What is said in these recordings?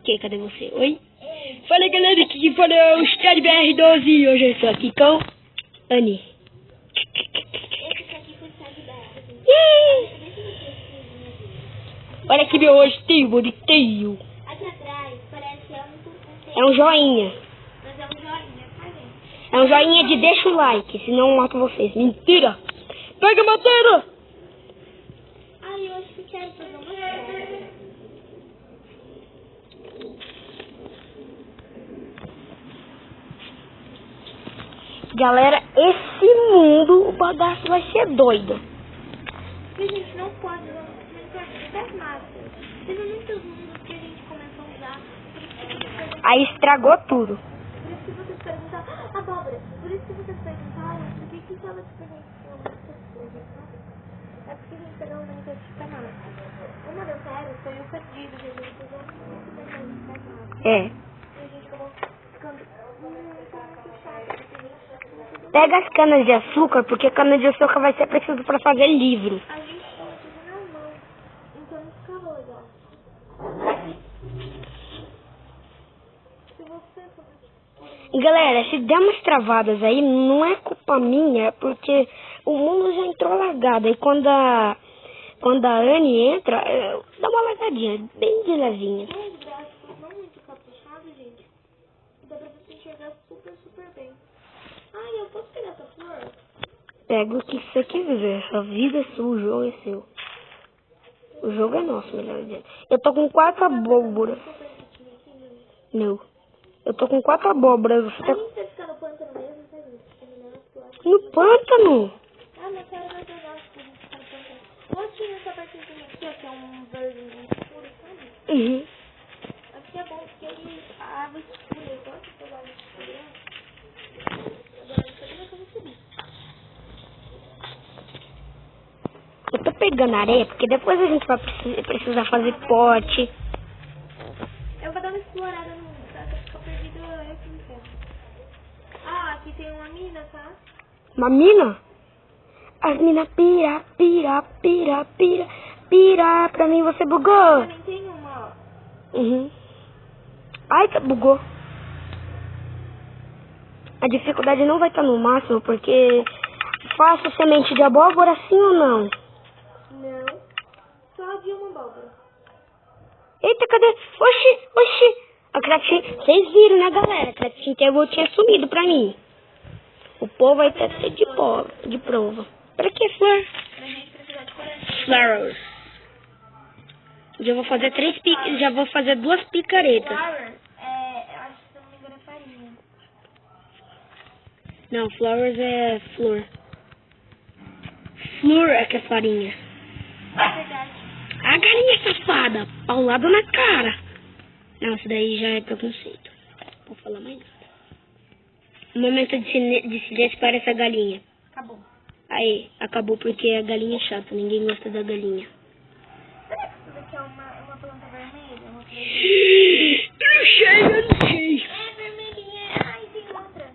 quê? Cadê você? Oi? Fala galera, aqui que falou o Estado BR12 e hoje eu estou aqui com Annie. Olha que meu rostinho bonitinho. Aqui atrás parece É um joinha. mas é um joinha, tá vendo? É um joinha de deixa o like, senão eu mato vocês. Mentira! Pega a madeira! Ai, eu acho que quero fazer uma coisa. Galera, esse mundo, o bagaço vai ser doido. E a gente não pode usar das máscaras. Teve muitos mundos que a gente começou a usar. Aí estragou tudo. Por isso que vocês perguntaram, abóbora, por isso que vocês perguntaram por que estava diferenciando essas coisas, sabe? É porque a gente pegou uma unidade de canal. Uma deu zero foi o perdido, que a gente usou muito melhor de canal. É. E a gente acabou ficando muito chato, porque a gente Pega as canas de açúcar, porque cana de açúcar vai ser preciso para fazer livro. a gente tinha tudo na mão, então não ficava legal. Se você E galera, se der umas travadas aí, não é culpa minha, porque o mundo já entrou largado. E quando a Annie entra, dá uma largadinha, bem de levinha. tem os gráficos não muito caprichados, gente, dá pra você enxergar super, super bem. Ai, eu posso pegar essa flor? Pega o que você quiser, a vida é sua, o jogo é seu. O jogo é nosso, melhor dizendo. Eu tô com 4 abóboras. Não. Eu tô com 4 abóboras. Você A tá gente vai ficar no pântano mesmo, tá, gente? Porque melhor explorar. no pântano. Ah, mas quero mais legal que a gente ficar no pântano. Gosto dessa partezinha aqui, ó, que é um verdinho escuro, sabe? Uhum. Aqui é bom porque aí a água escura, eu gosto de pegar água escura. Agora, isso aqui vai fazer subir. Eu tô pegando areia, porque depois a gente vai precisar fazer pote. Eu vou dar uma explorada no mundo, tá? Se eu ficar perdido, eu que me pego. Ah, aqui tem uma mina, tá? Uma mina? As minas pira, pira, pira, pira, pira. Pra mim você bugou. Também tem uma, ó. Uhum. Ai, tá, bugou. A dificuldade não vai estar no máximo, porque faço semente de abóbora sim ou não? Não. Só havia uma abóbora. Eita, cadê? Oxi, oxi. A Crackchin, vocês viram, né, galera? A Crackchin Table tinha sumido pra mim. O povo vai ter que ser de prova. Pra que flor? Pra gente precisar de coração. Flowers. Já vou fazer 3 piques, já vou fazer 2 picaretas. Flower, eu acho que se eu não me engano é farinha. Não, flowers é flor. Flor é que é farinha. É verdade. A galinha safada, paulado na cara. Não, isso daí já é preconceito. Não vou falar mais nada. Um momento de silêncio para essa galinha. Acabou. Aí, acabou porque a galinha é chata, ninguém gosta da galinha. Será que isso daqui é uma planta vermelha? Uma flor? Eu não sei. É vermelhinha. Ai, tem outra.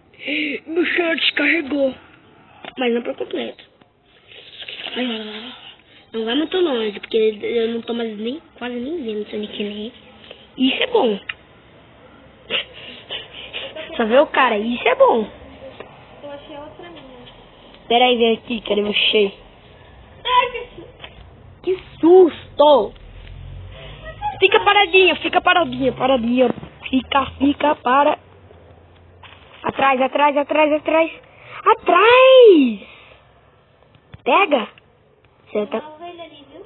Meu celular descarregou. Mas não por completo. Ai, ai, ai. Não vai muito longe, porque eu não tô mais quase nem vendo Sonic nem. Isso é bom. Só ver o cara, isso é bom. Eu achei outra minha. Pera aí, vem aqui, cadê você? Ai, que susto. Que susto! Fica paradinha, paradinha. Fica para. Atrás. Atrás! Pega! Você tá. Tem uma ovelha ali, viu?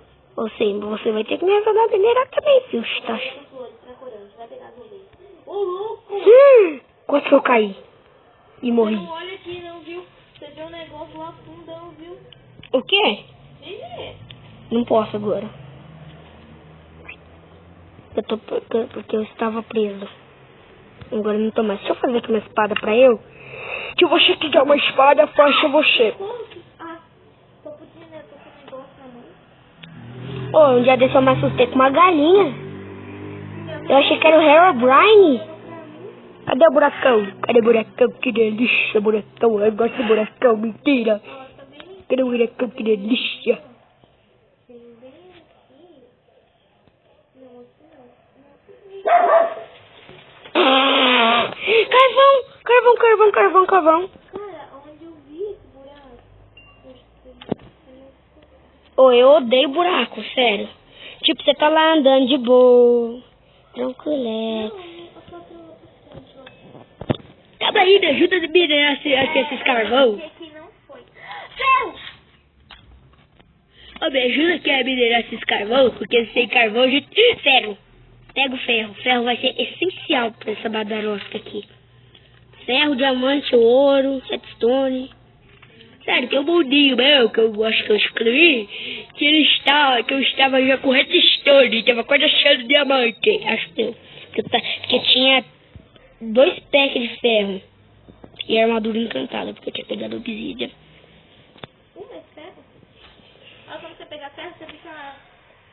Você vai ter que me ajudar a minerar também, filho. Tá... Tem flores procurando. Vai pegar as ovelhas. Ô, louco! Quase que eu caí. E Você morri. não olha aqui, não, viu? Você vê um negócio lá fundão, viu? O quê? Ih, Não posso agora. Porque eu estava preso. Agora eu não tô mais. Deixa eu fazer aqui uma espada pra eu. Se você quiser uma espada, faça você. como que... Ah, tô com um negócio na mão. Um dia desse eu me assustei com uma galinha. Eu achei que era o Herobrine. Cadê o buracão? Que delícia, buracão. Eu gosto de buracão, mentira. Cadê o buracão? Que delícia. Tem bem aqui. Não, assim não. carvão. Cara, onde eu vi esse buraco? Ô, eu odeio buraco, sério. Tipo, você tá lá andando de boa, tranquilex. Calma aí, me ajuda a minerar esses carvão. Aqui não foi. Ferro! Ô, me ajuda aqui a minerar esses carvão, porque sem carvão a gente... Ferro! Pega o ferro. O ferro vai ser essencial pra essa badarosca aqui. Ferro, diamante, ouro, redstone. Sério, tem um mundinho meu que eu acho que eu escrevi, que eu estava já com redstone, tava quase achando diamante. Acho que eu. Porque tinha 2 packs de ferro. E armadura encantada, porque eu tinha pegado obsidian. É ferro? Olha, quando você pegar ferro, você fica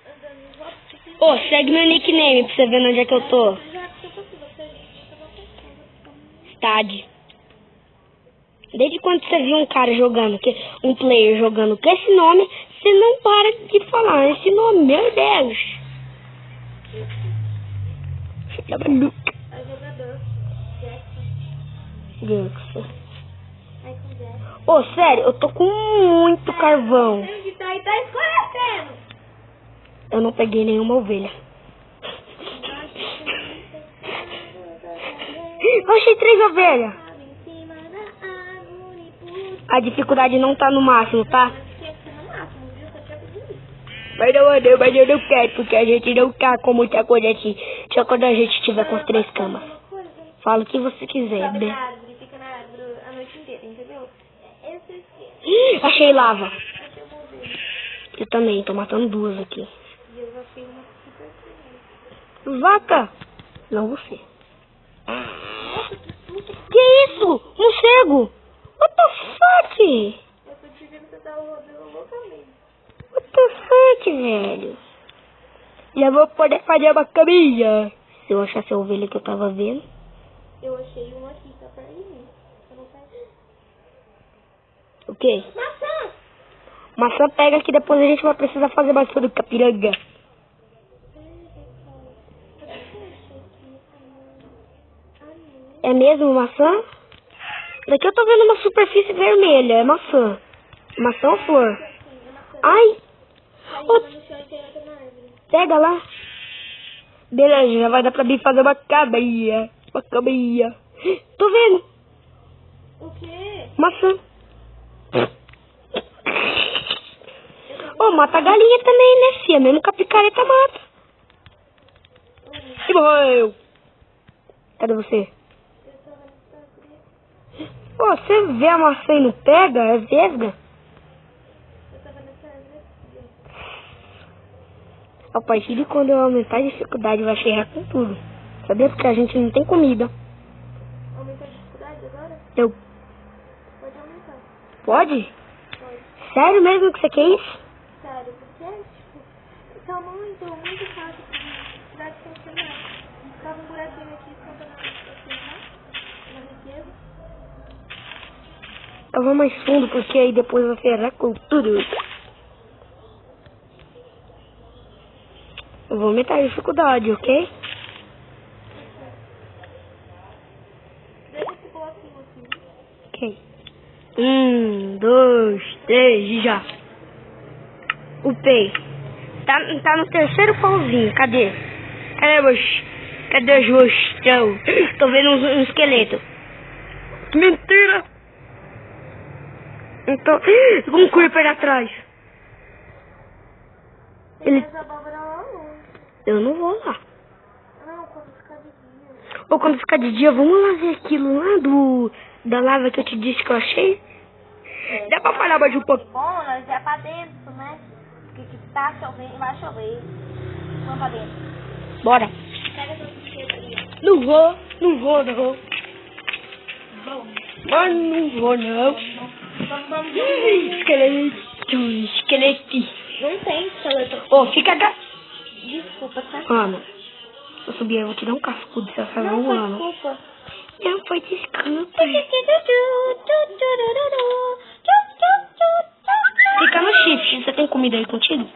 andando em volta. Ô, segue meu nickname pra você ver onde é que eu tô. Stad. Desde quando você viu um cara jogando, um player jogando com esse nome, você não para de falar esse nome, meu Deus. Você tá maluco. É jogador. Jackson. Aí com Jackson. Ô, sério, eu tô com muito carvão. Onde tá aí, tá escurecendo. Eu não peguei nenhuma ovelha. Eu achei 3 ovelhas. A dificuldade não tá no máximo, tá? Mas eu não quero, porque a gente não tá com muita coisa assim. Só quando a gente tiver com as 3 camas. Fala o que você quiser, Sobe né? na árvore, fica na árvore a noite inteira, entendeu? Achei lava. Achei uma ovelha. Eu também, tô matando 2 aqui. E eu achei uma super feliz. Vaca! Não você. Que isso? Morcego! What the fuck? Eu tô te vendo que você tá rodando loucamente. What the fuck, velho? Já vou poder fazer uma caminha. Se eu achar essa ovelha que eu tava vendo. Eu achei uma aqui, tá perto de mim. Eu não pego. O quê? Maçã! Maçã pega que depois a gente vai precisar fazer maçã do capiranga. É mesmo maçã? Daqui eu tô vendo uma superfície vermelha. É maçã. Maçã ou flor? Ai! Ô, pega lá. Beleza, já vai dar pra mim fazer uma caminha. Uma caminha. Tô vendo. O quê? Maçã. Ô, mata a galinha também, né, filha? Mesmo com a picareta mata. E morreu. Cadê você? Ô, você vê a maçã e não pega? É vesga? A partir de quando eu aumentar a dificuldade, vai ferrar com tudo. Sabia? Porque a gente não tem comida. Aumentou a dificuldade agora? Eu... Pode aumentar. Pode? Pode. Sério mesmo que você quer isso? Sério, porque, tipo, tá muito fácil pra mim. Dificuldade funcionar. Ficava um buraquinho aqui, contando assim, né? Na riqueza. Eu vou mais fundo, porque aí depois vai ferrar com tudo. Eu vou aumentar a dificuldade, ok? Deixa esse bloquinho aqui. Ok. 1, 2, 3 e já. Upei. Tá no terceiro pauzinho. Cadê? Cadê os rostão? Tô vendo um esqueleto. Mentira! Então, um creeper atrás. Tem Ele... mais abóbora lá longe. Eu não vou lá. Não, quando ficar de dia. Ou quando ficar de dia, vamos lá ver aquilo lá da lava que eu te disse que eu achei? Dá pra falar mais um pouco? Bom, nós é pra dentro, né? Porque que tá chovendo, vai chover. Vamos pra dentro. Bora. Pega seu brinquedo ali. Não vou. Mas não vou, não. Vamos. Esqueleto. Não tem esqueleto. Ô, fica... Desculpa, tá? Ana, se eu subir, eu vou te dar um cascudo se você vai Não foi voando. desculpa. Não foi desculpa. Fica no shift. Você tem comida aí contigo?